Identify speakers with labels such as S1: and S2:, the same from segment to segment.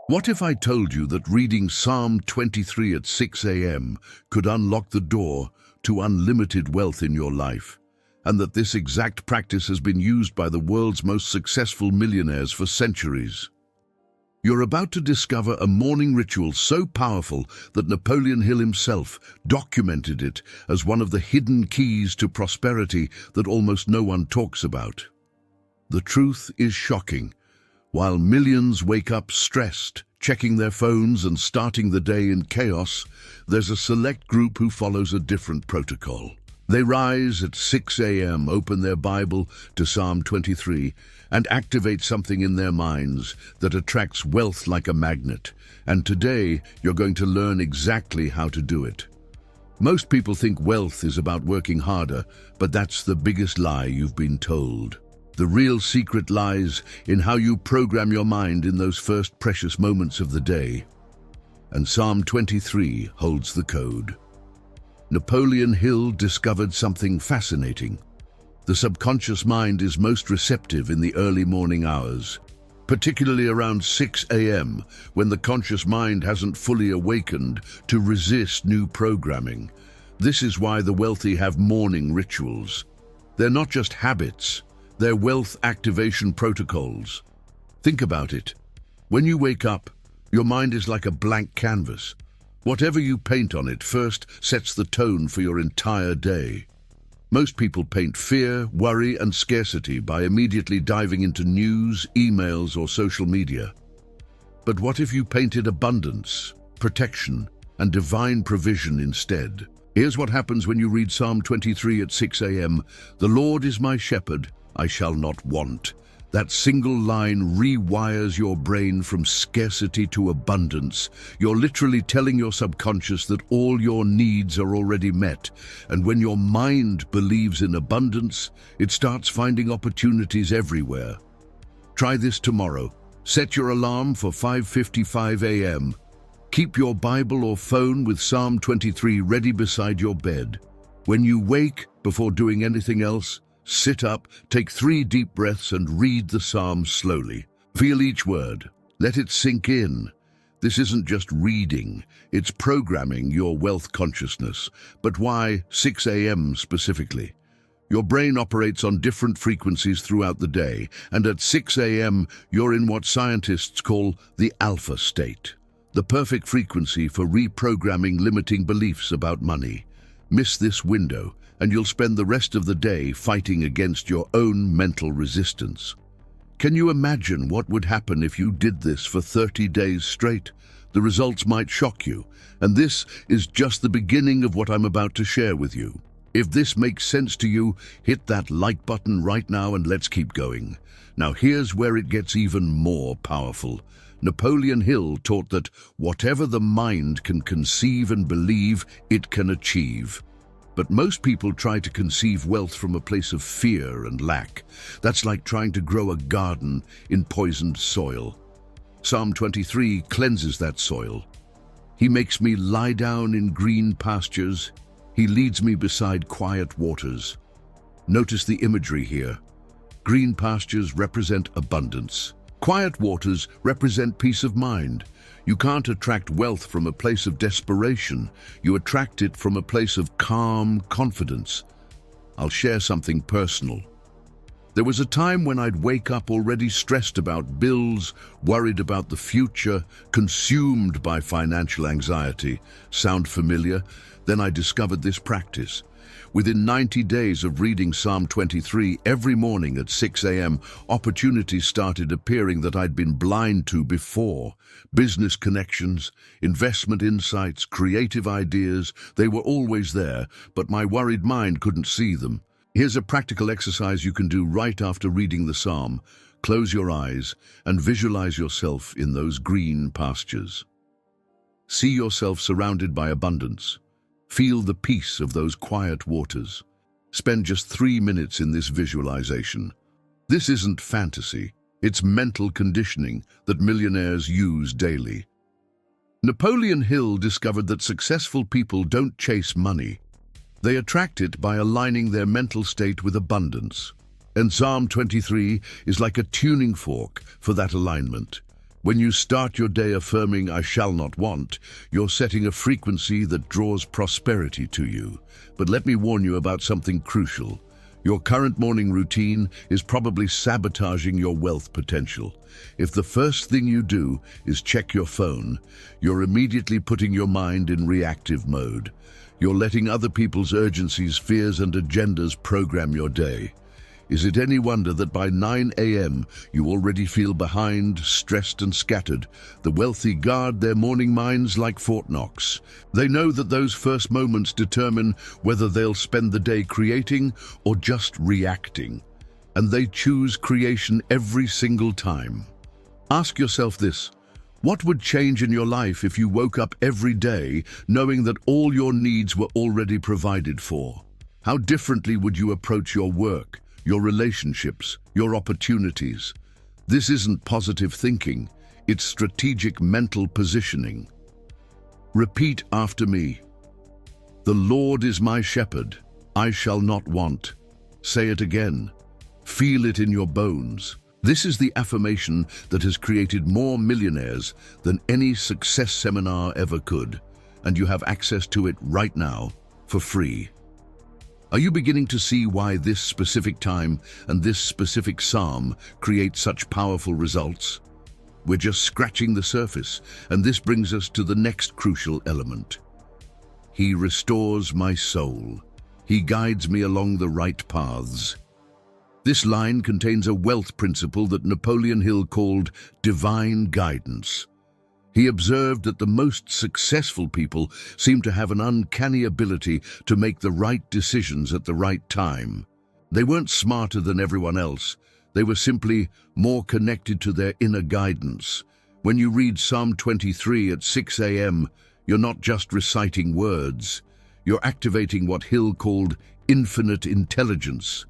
S1: What if I told you that reading Psalm 23 at 6 a.m. could unlock the door to unlimited wealth in your life, and that this exact practice has been used by the world's most successful millionaires for centuries? You're about to discover a morning ritual so powerful that Napoleon Hill himself documented it as one of the hidden keys to prosperity that almost no one talks about. The truth is shocking. While millions wake up stressed, checking their phones and starting the day in chaos, there's a select group who follows a different protocol. They rise at 6 a.m., open their Bible to Psalm 23, and activate something in their minds that attracts wealth like a magnet. And today, you're going to learn exactly how to do it. Most people think wealth is about working harder, but that's the biggest lie you've been told. The real secret lies in how you program your mind in those first precious moments of the day. And Psalm 23 holds the code. Napoleon Hill discovered something fascinating. The subconscious mind is most receptive in the early morning hours, particularly around 6 a.m., when the conscious mind hasn't fully awakened to resist new programming. This is why the wealthy have morning rituals. They're not just habits, they're wealth activation protocols. Think about it. When you wake up, your mind is like a blank canvas. Whatever you paint on it first sets the tone for your entire day. Most people paint fear, worry, and scarcity by immediately diving into news, emails, or social media. But what if you painted abundance, protection, and divine provision instead? Here's what happens when you read Psalm 23 at 6 a.m. "The Lord is my shepherd, I shall not want." That single line rewires your brain from scarcity to abundance. You're literally telling your subconscious that all your needs are already met. And when your mind believes in abundance, it starts finding opportunities everywhere. Try this tomorrow. Set your alarm for 5:55 a.m. Keep your Bible or phone with Psalm 23 ready beside your bed. When you wake, before doing anything else, sit up, take 3 deep breaths and read the psalm slowly. Feel each word. Let it sink in. This isn't just reading, it's programming your wealth consciousness. But why 6 a.m. specifically? Your brain operates on different frequencies throughout the day, and at 6 a.m. you're in what scientists call the alpha state, the perfect frequency for reprogramming limiting beliefs about money. Miss this window, and you'll spend the rest of the day fighting against your own mental resistance. Can you imagine what would happen if you did this for 30 days straight? The results might shock you, and this is just the beginning of what I'm about to share with you. If this makes sense to you, hit that like button right now and let's keep going. Now here's where it gets even more powerful. Napoleon Hill taught that whatever the mind can conceive and believe, it can achieve. But most people try to conceive wealth from a place of fear and lack. That's like trying to grow a garden in poisoned soil. Psalm 23 cleanses that soil. He makes me lie down in green pastures. He leads me beside quiet waters. Notice the imagery here. Green pastures represent abundance. Quiet waters represent peace of mind. You can't attract wealth from a place of desperation. You attract it from a place of calm confidence. I'll share something personal. There was a time when I'd wake up already stressed about bills, worried about the future, consumed by financial anxiety. Sound familiar? Then I discovered this practice. Within 90 days of reading Psalm 23 every morning at 6 a.m., opportunities started appearing that I'd been blind to before. Business connections, investment insights, creative ideas, they were always there, but my worried mind couldn't see them. Here's a practical exercise you can do right after reading the psalm. Close your eyes and visualize yourself in those green pastures. See yourself surrounded by abundance. Feel the peace of those quiet waters. Spend just 3 minutes in this visualization. This isn't fantasy, it's mental conditioning that millionaires use daily. Napoleon Hill discovered that successful people don't chase money. They attract it by aligning their mental state with abundance. And Psalm 23 is like a tuning fork for that alignment. When you start your day affirming, "I shall not want," you're setting a frequency that draws prosperity to you. But let me warn you about something crucial. Your current morning routine is probably sabotaging your wealth potential. If the first thing you do is check your phone, you're immediately putting your mind in reactive mode. You're letting other people's urgencies, fears, and agendas program your day. Is it any wonder that by 9 a.m. you already feel behind, stressed, and scattered? The wealthy guard their morning minds like Fort Knox. They know that those first moments determine whether they'll spend the day creating or just reacting. And they choose creation every single time. Ask yourself this: what would change in your life if you woke up every day knowing that all your needs were already provided for? How differently would you approach your work, your relationships, your opportunities? This isn't positive thinking, it's strategic mental positioning. Repeat after me. The Lord is my shepherd, I shall not want. Say it again. Feel it in your bones. This is the affirmation that has created more millionaires than any success seminar ever could, and you have access to it right now for free. Are you beginning to see why this specific time and this specific psalm create such powerful results? We're just scratching the surface, and this brings us to the next crucial element. He restores my soul. He guides me along the right paths. This line contains a wealth principle that Napoleon Hill called divine guidance. He observed that the most successful people seem to have an uncanny ability to make the right decisions at the right time. They weren't smarter than everyone else. They were simply more connected to their inner guidance. When you read Psalm 23 at 6 a.m., you're not just reciting words. You're activating what Hill called infinite intelligence.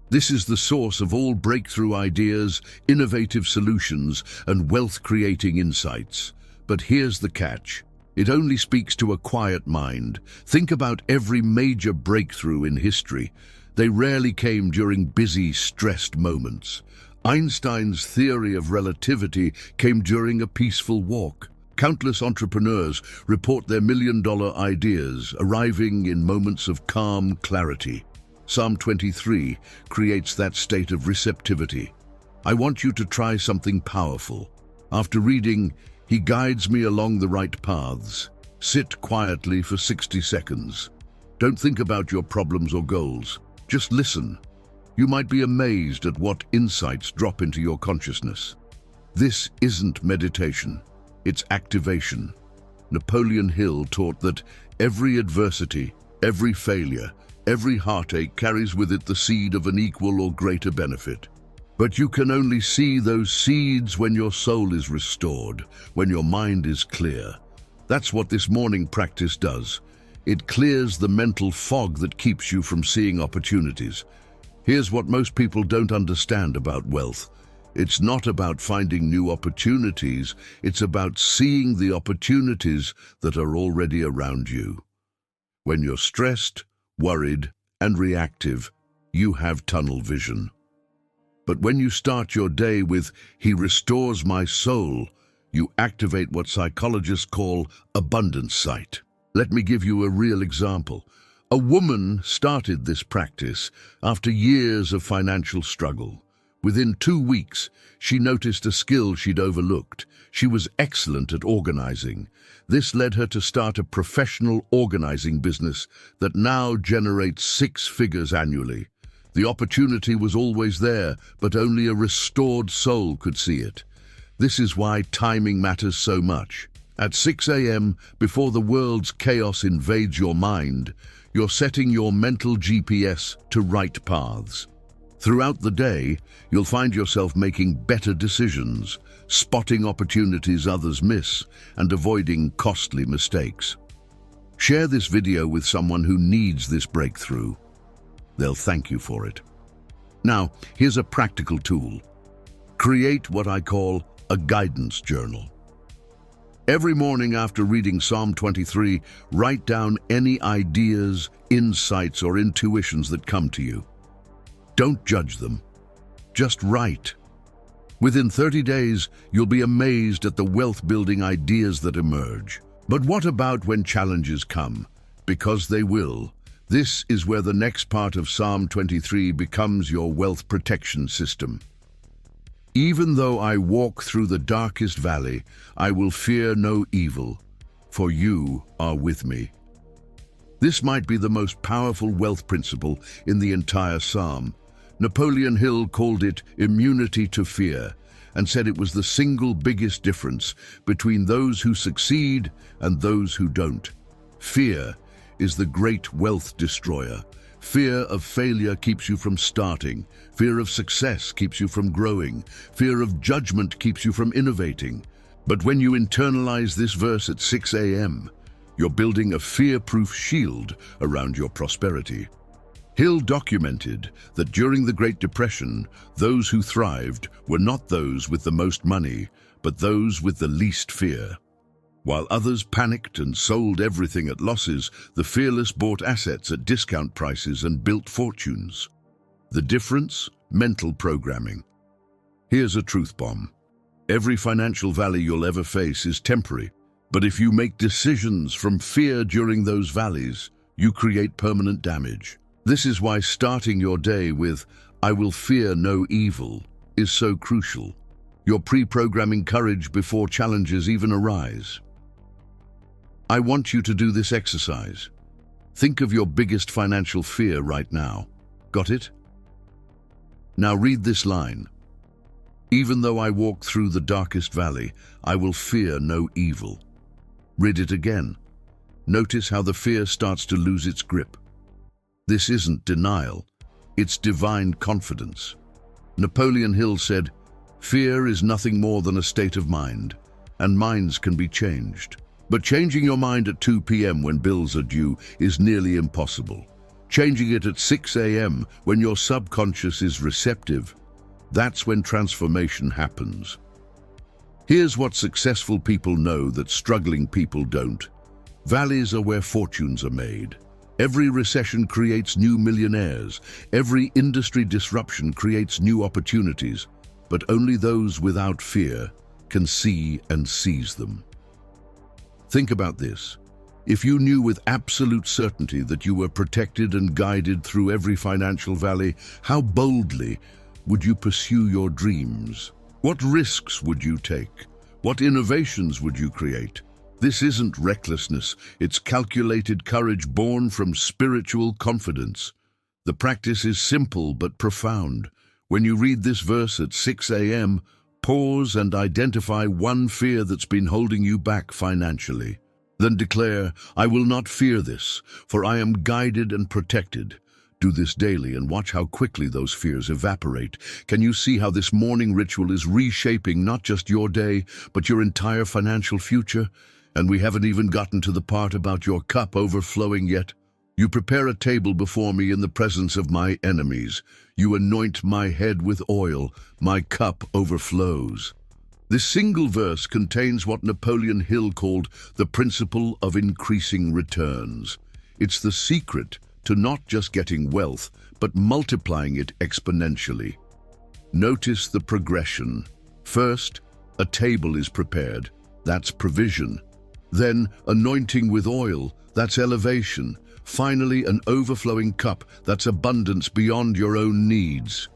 S1: This is the source of all breakthrough ideas, innovative solutions, and wealth-creating insights. But here's the catch. It only speaks to a quiet mind. Think about every major breakthrough in history. They rarely came during busy, stressed moments. Einstein's theory of relativity came during a peaceful walk. Countless entrepreneurs report their million-dollar ideas arriving in moments of calm clarity. Psalm 23 creates that state of receptivity. I want you to try something powerful. After reading, "He guides me along the right paths," sit quietly for 60 seconds. Don't think about your problems or goals. Just listen. You might be amazed at what insights drop into your consciousness. This isn't meditation, it's activation. Napoleon Hill taught that every adversity, every failure, every heartache carries with it the seed of an equal or greater benefit. But you can only see those seeds when your soul is restored, when your mind is clear. That's what this morning practice does. It clears the mental fog that keeps you from seeing opportunities. Here's what most people don't understand about wealth. It's not about finding new opportunities, it's about seeing the opportunities that are already around you. When you're stressed, worried, and reactive, you have tunnel vision. But when you start your day with "He restores my soul," you activate what psychologists call abundance sight. Let me give you a real example. A woman started this practice after years of financial struggle. Within 2 weeks, she noticed a skill she'd overlooked. She was excellent at organizing. This led her to start a professional organizing business that now generates 6 figures annually. The opportunity was always there, but only a restored soul could see it. This is why timing matters so much. At 6 a.m., before the world's chaos invades your mind, you're setting your mental GPS to right paths. Throughout the day, you'll find yourself making better decisions, spotting opportunities others miss, and avoiding costly mistakes. Share this video with someone who needs this breakthrough. They'll thank you for it. Now, here's a practical tool. Create what I call a guidance journal. Every morning after reading Psalm 23, write down any ideas, insights, or intuitions that come to you. Don't judge them. Just write. Within 30 days, you'll be amazed at the wealth-building ideas that emerge. But what about when challenges come? Because they will. This is where the next part of Psalm 23 becomes your wealth protection system. Even though I walk through the darkest valley, I will fear no evil, for you are with me. This might be the most powerful wealth principle in the entire psalm. Napoleon Hill called it immunity to fear and said it was the single biggest difference between those who succeed and those who don't. Fear is the great wealth destroyer. Fear of failure keeps you from starting. Fear of success keeps you from growing. Fear of judgment keeps you from innovating. But when you internalize this verse at 6 a.m., you're building a fear-proof shield around your prosperity. Hill documented that during the Great Depression, those who thrived were not those with the most money, but those with the least fear. While others panicked and sold everything at losses, the fearless bought assets at discount prices and built fortunes. The difference? Mental programming. Here's a truth bomb. Every financial valley you'll ever face is temporary, but if you make decisions from fear during those valleys, you create permanent damage. This is why starting your day with, "I will fear no evil," is so crucial. You're pre-programming courage before challenges even arise. I want you to do this exercise. Think of your biggest financial fear right now. Got it? Now read this line. Even though I walk through the darkest valley, I will fear no evil. Read it again. Notice how the fear starts to lose its grip. This isn't denial, it's divine confidence. Napoleon Hill said, "Fear is nothing more than a state of mind, and minds can be changed. But changing your mind at 2 p.m. when bills are due is nearly impossible. Changing it at 6 a.m. when your subconscious is receptive, that's when transformation happens." Here's what successful people know that struggling people don't. Valleys are where fortunes are made. Every recession creates new millionaires. Every industry disruption creates new opportunities. But only those without fear can see and seize them. Think about this. If you knew with absolute certainty that you were protected and guided through every financial valley, how boldly would you pursue your dreams? What risks would you take? What innovations would you create? This isn't recklessness, it's calculated courage born from spiritual confidence. The practice is simple but profound. When you read this verse at 6 a.m., pause and identify one fear that's been holding you back financially. Then declare, "I will not fear this, for I am guided and protected." Do this daily and watch how quickly those fears evaporate. Can you see how this morning ritual is reshaping not just your day, but your entire financial future? And we haven't even gotten to the part about your cup overflowing yet. You prepare a table before me in the presence of my enemies. You anoint my head with oil. My cup overflows. This single verse contains what Napoleon Hill called the principle of increasing returns. It's the secret to not just getting wealth, but multiplying it exponentially. Notice the progression. First, a table is prepared. That's provision. Then, anointing with oil. That's elevation. Finally, an overflowing cup. That's abundance beyond your own needs.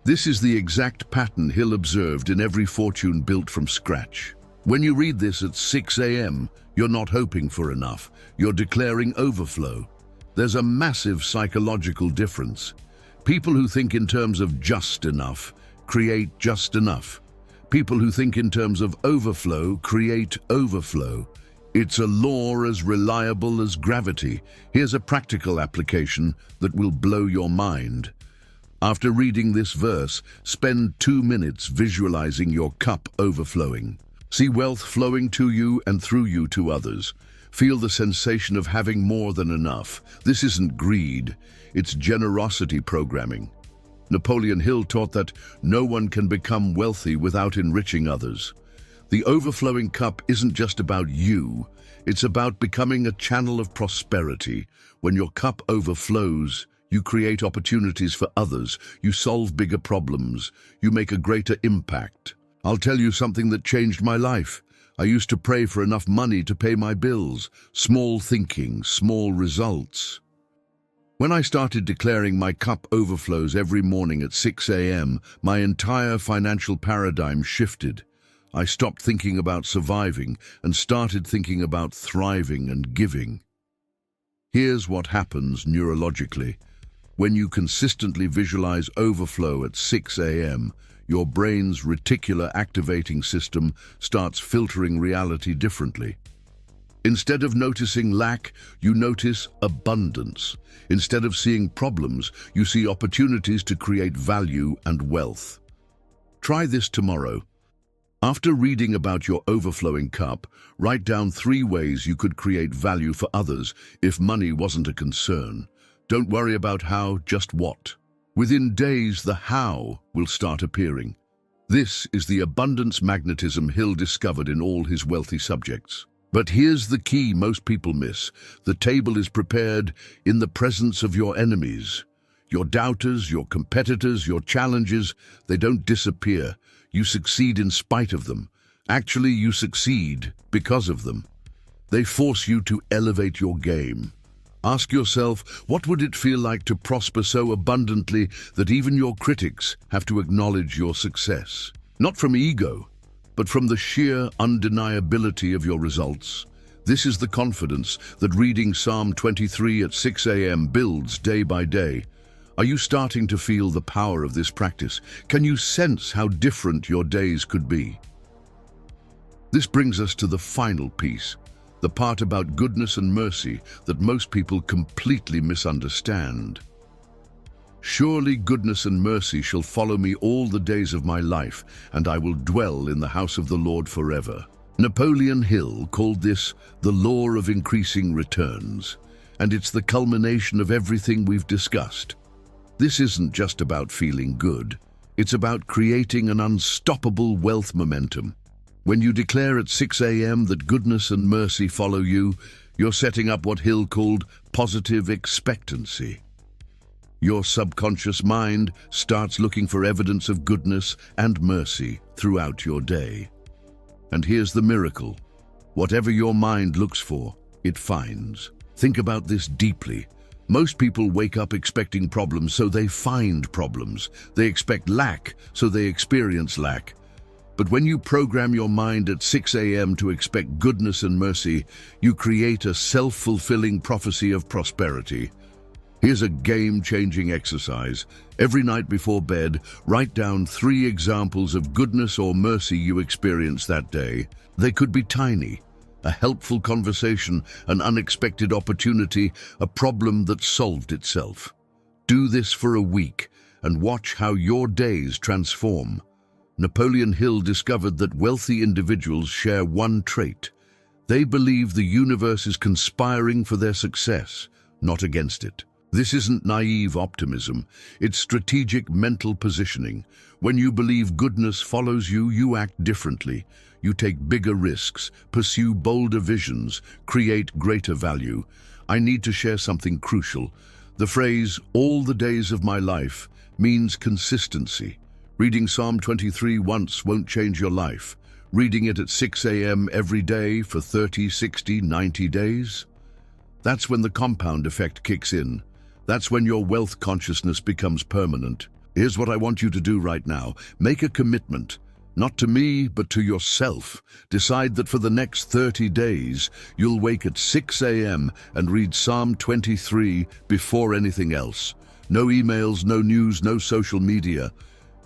S1: This is the exact pattern Hill observed in every fortune built from scratch. When you read this at 6 a.m., you're not hoping for enough. You're declaring overflow. There's a massive psychological difference. People who think in terms of just enough create just enough. People who think in terms of overflow create overflow. It's a law as reliable as gravity. Here's a practical application that will blow your mind. After reading this verse, spend 2 minutes visualizing your cup overflowing. See wealth flowing to you and through you to others. Feel the sensation of having more than enough. This isn't greed, it's generosity programming. Napoleon Hill taught that no one can become wealthy without enriching others. The overflowing cup isn't just about you, it's about becoming a channel of prosperity. When your cup overflows, You create opportunities for others. You solve bigger problems. You make a greater impact. I'll tell you something that changed my life. I used to pray for enough money to pay my bills. Small thinking, small results. When I started declaring my cup overflows every morning at 6 a.m., my entire financial paradigm shifted. I stopped thinking about surviving and started thinking about thriving and giving. Here's what happens neurologically. When you consistently visualize overflow at 6 a.m., your brain's reticular activating system starts filtering reality differently. Instead of noticing lack, you notice abundance. Instead of seeing problems, you see opportunities to create value and wealth. Try this tomorrow. After reading about your overflowing cup, write down 3 ways you could create value for others if money wasn't a concern. Don't worry about how, just what. Within days, the how will start appearing. This is the abundance magnetism Hill discovered in all his wealthy subjects. But here's the key most people miss. The table is prepared in the presence of your enemies. Your doubters, your competitors, your challenges, they don't disappear. You succeed in spite of them. Actually, you succeed because of them. They force you to elevate your game. Ask yourself, what would it feel like to prosper so abundantly that even your critics have to acknowledge your success? Not from ego, but from the sheer undeniability of your results. This is the confidence that reading Psalm 23 at 6 a.m. builds day by day. Are you starting to feel the power of this practice? Can you sense how different your days could be? This brings us to the final piece, the part about goodness and mercy that most people completely misunderstand. Surely goodness and mercy shall follow me all the days of my life, and I will dwell in the house of the Lord forever. Napoleon Hill called this the law of increasing returns, and it's the culmination of everything we've discussed. This isn't just about feeling good. It's about creating an unstoppable wealth momentum. When you declare at 6 a.m. that goodness and mercy follow you, you're setting up what Hill called positive expectancy. Your subconscious mind starts looking for evidence of goodness and mercy throughout your day. And here's the miracle. Whatever your mind looks for, it finds. Think about this deeply. Most people wake up expecting problems, so they find problems. They expect lack, so they experience lack. But when you program your mind at 6 a.m. to expect goodness and mercy, you create a self-fulfilling prophecy of prosperity. Here's a game-changing exercise. Every night before bed, write down 3 examples of goodness or mercy you experienced that day. They could be tiny: a helpful conversation, an unexpected opportunity, a problem that solved itself. Do this for a week and watch how your days transform. Napoleon Hill discovered that wealthy individuals share one trait. They believe the universe is conspiring for their success, not against it. This isn't naive optimism, it's strategic mental positioning. When you believe goodness follows you, you act differently. You take bigger risks, pursue bolder visions, create greater value. I need to share something crucial. The phrase, "all the days of my life," means consistency. Reading Psalm 23 once won't change your life. Reading it at 6 a.m. every day for 30, 60, 90 days? That's when the compound effect kicks in. That's when your wealth consciousness becomes permanent. Here's what I want you to do right now. Make a commitment. Not to me, but to yourself. Decide that for the next 30 days, you'll wake at 6 a.m. and read Psalm 23 before anything else. No emails, no news, no social media.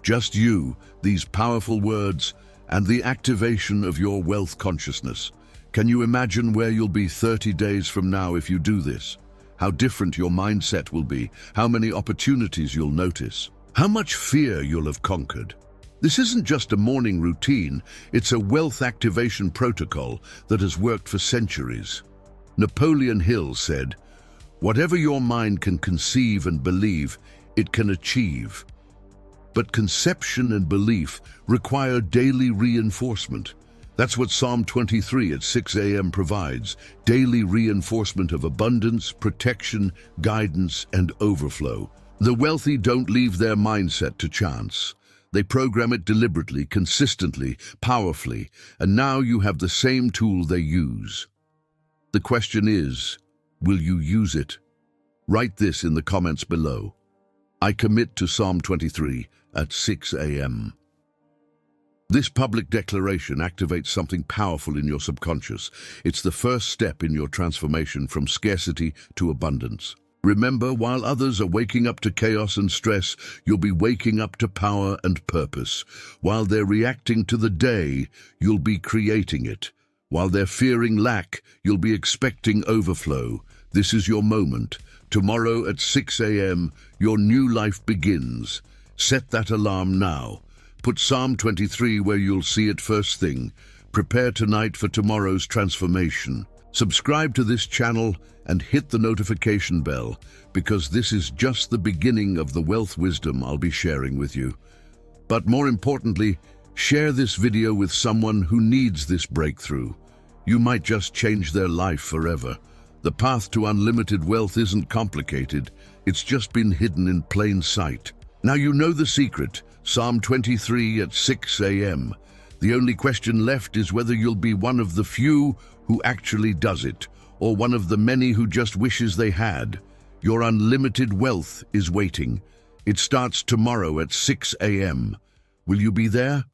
S1: Just you, these powerful words, and the activation of your wealth consciousness. Can you imagine where you'll be 30 days from now if you do this? How different your mindset will be, how many opportunities you'll notice, how much fear you'll have conquered. This isn't just a morning routine, it's a wealth activation protocol that has worked for centuries. Napoleon Hill said, "Whatever your mind can conceive and believe, it can achieve." But conception and belief require daily reinforcement. That's what Psalm 23 at 6 a.m. provides, daily reinforcement of abundance, protection, guidance, and overflow. The wealthy don't leave their mindset to chance. They program it deliberately, consistently, powerfully, and now you have the same tool they use. The question is, will you use it? Write this in the comments below. I commit to Psalm 23 at 6 a.m. This public declaration activates something powerful in your subconscious. It's the first step in your transformation from scarcity to abundance. Remember, while others are waking up to chaos and stress, you'll be waking up to power and purpose. While they're reacting to the day, you'll be creating it. While they're fearing lack, you'll be expecting overflow. This is your moment. Tomorrow at 6 a.m., your new life begins. Set that alarm now. Put Psalm 23 where you'll see it first thing. Prepare tonight for tomorrow's transformation. Subscribe to this channel and hit the notification bell, because this is just the beginning of the wealth wisdom I'll be sharing with you. But more importantly, share this video with someone who needs this breakthrough. You might just change their life forever. The path to unlimited wealth isn't complicated. It's just been hidden in plain sight. Now you know the secret. Psalm 23 at 6 a.m. The only question left is whether you'll be one of the few who actually does it, or one of the many who just wishes they had. Your unlimited wealth is waiting. It starts tomorrow at 6 a.m. Will you be there?